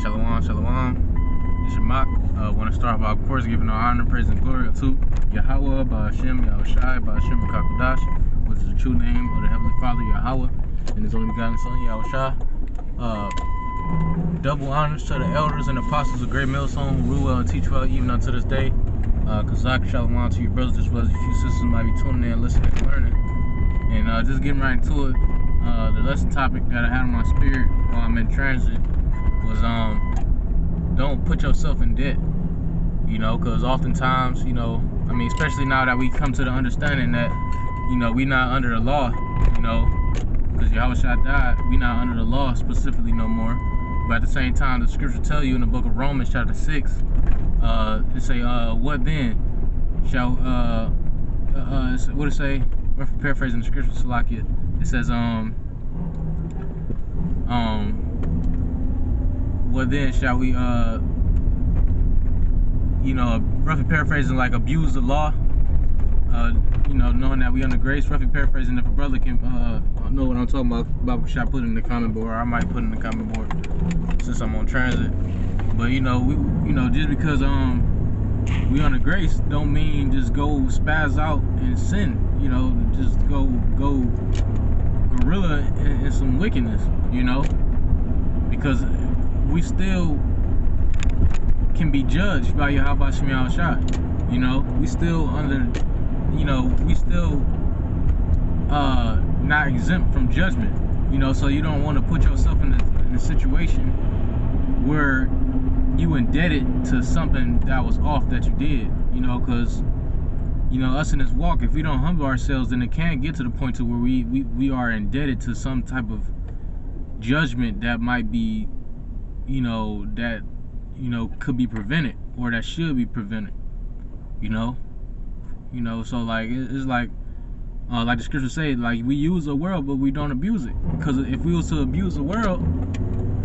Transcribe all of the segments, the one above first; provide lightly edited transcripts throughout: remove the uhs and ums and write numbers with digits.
Shalom, shalom. It's your mock. Want to start by, of course, giving all honor, praise, and glory to Yahweh, Ba'ashem, Yahushai, Ba'ashem, Kakodash, which is the true name of the Heavenly Father, Yahweh, and His only begotten Son, Yahushai. Double honors to the elders and apostles of Great Millstone who rule well and teach well even unto this day. Kazak, shalom to your brothers as well as a few sisters might be tuning in, listening, and learning. And just getting right into it, the lesson topic that I had on my spirit while I'm in transit was don't put yourself in debt, because oftentimes, especially now that we come to the understanding that, we not under the law, because Yahushua died, we not under the law specifically no more. But at the same time, the scripture tell you in the book of Romans chapter 6, it say, what then shall, what it say, paraphrasing the scripture, Salakia, it says, what then shall we, roughly paraphrasing, like, abuse the law, knowing that we under grace. Roughly paraphrasing, if a brother can know what I'm talking about, should I put it in the comment board, or I might put it in the comment board since I'm on transit. But we just because we under grace don't mean just go spaz out and sin, just go gorilla in some wickedness, because we still can be judged by Yahweh Shem Yahushai. We still under, we still not exempt from judgment. So you don't want to put yourself in a situation where you indebted to something that was off that you did. Because us in this walk, if we don't humble ourselves, then it can get to the point to where we are indebted to some type of judgment that might be, that could be prevented, or that should be prevented. So like it's like the scripture say, like, we use the world but we don't abuse it. Because if we was to abuse the world,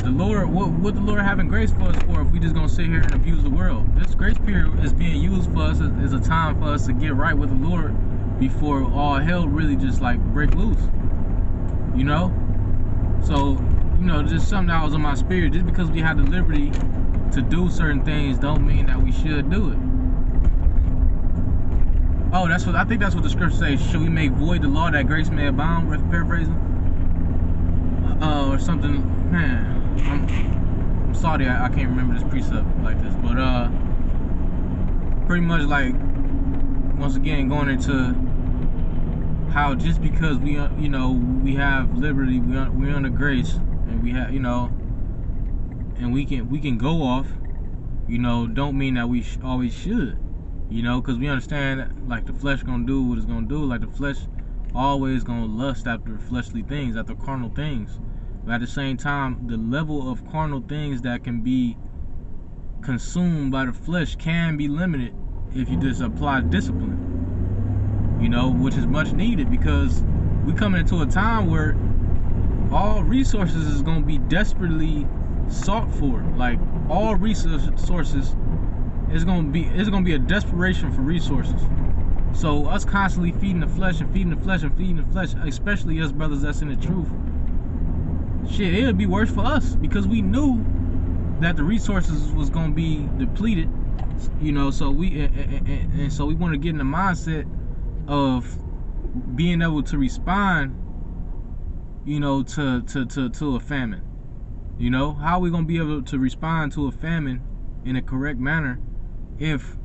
the Lord, what the Lord having grace for us for if we just gonna sit here and abuse the world? This grace period is being used for us as a time for us to get right with the Lord before all hell really just like break loose. So just something that was on my spirit. Just because we have the liberty to do certain things don't mean that we should do it. Oh, I think that's what the scripture says. Should we make void the law that grace may abound? Paraphrasing, or something. Man, I'm sorry, I can't remember this precept like this, but pretty much like, once again, going into how just because we we have liberty, we're under grace, and we have and we can go off, don't mean that we always should, because we understand that, like, the flesh gonna do what it's gonna do. Like, the flesh always gonna lust after fleshly things, after carnal things. But at the same time, the level of carnal things that can be consumed by the flesh can be limited if you just apply discipline, which is much needed, because we coming into a time where all resources is going to be desperately sought for. Like, all resources is going to be a desperation for resources. So us constantly feeding the flesh and feeding the flesh and feeding the flesh, especially us brothers that's in the truth, shit, it would be worse for us, because we knew that the resources was going to be depleted, so we so we want to get in the mindset of being able to respond, to a famine. How are we going to be able to respond to a famine in a correct manner if,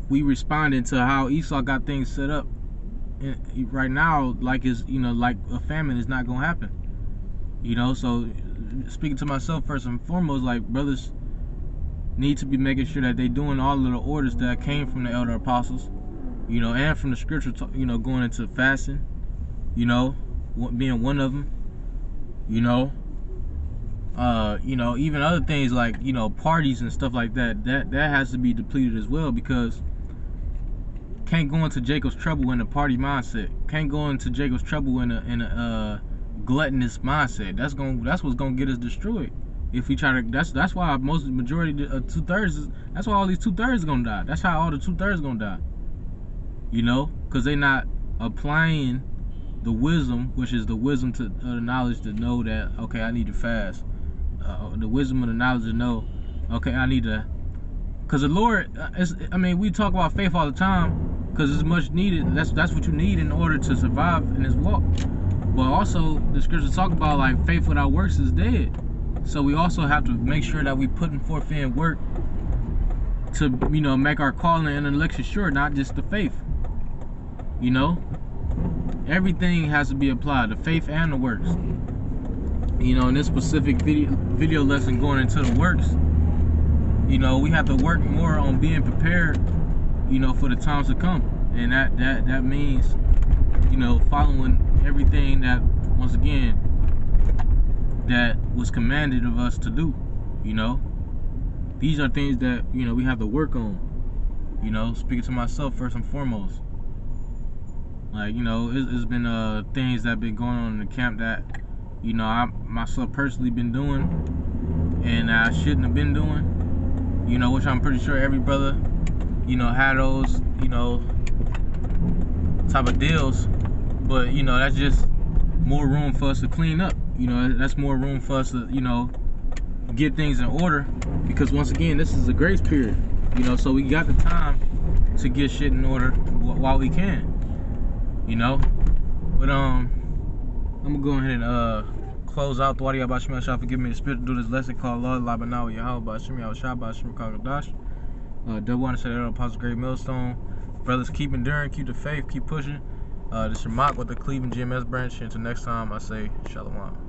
we responded to how Esau got things set up right now, like like a famine is not going to happen. So speaking to myself first and foremost, like, brothers need to be making sure that they doing all of the orders that came from the elder apostles, and from the scripture, going into fasting, being one of them, even other things like, parties and stuff like that has to be depleted as well, because can't go into Jacob's trouble in a party mindset. Can't go into Jacob's trouble in a gluttonous mindset. That's what's gonna get us destroyed. If we try to, that's why majority of 2/3. That's why all these 2/3 gonna die. That's how all the 2/3 gonna die. Because they not applying the wisdom, which is the wisdom to the knowledge to know that, okay, I need to fast. The wisdom of the knowledge to know, okay, I need to, because the Lord, I mean, we talk about faith all the time, because it's much needed. That's what you need in order to survive in this walk. But also, the scriptures talk about like faith without works is dead. So we also have to make sure that we putting forth in work to, you know, make our calling and election sure, not just the faith. You know, everything has to be applied, the faith and the works. You know, in this specific video lesson going into the works, you know, we have to work more on being prepared, you know, for the times to come. And that means, you know, following everything that, once again, that was commanded of us to do. You know, these are things that, you know, we have to work on. You know, speaking to myself first and foremost. Like, you know, it's been things that have been going on in the camp that, you know, I myself personally been doing and I shouldn't have been doing, you know, which I'm pretty sure every brother, you know, had those, you know, type of deals. But, you know, that's just more room for us to clean up. You know, that's more room for us to, you know, get things in order, because once again, this is a grace period, you know, so we got the time to get shit in order while we can, you know. But I'm gonna go ahead and close out. Thwadi Abba Shemel Shah, forgive me the spirit to do this lesson called Lord Labanawa Yahweh Shemi Al Shabbat Shem Kagadash. Double want to say that Apostle Great Millstone. Brothers, keep enduring, keep the faith, keep pushing. This is your Mock with the Cleveland GMS branch. Until next time, I say Shalom.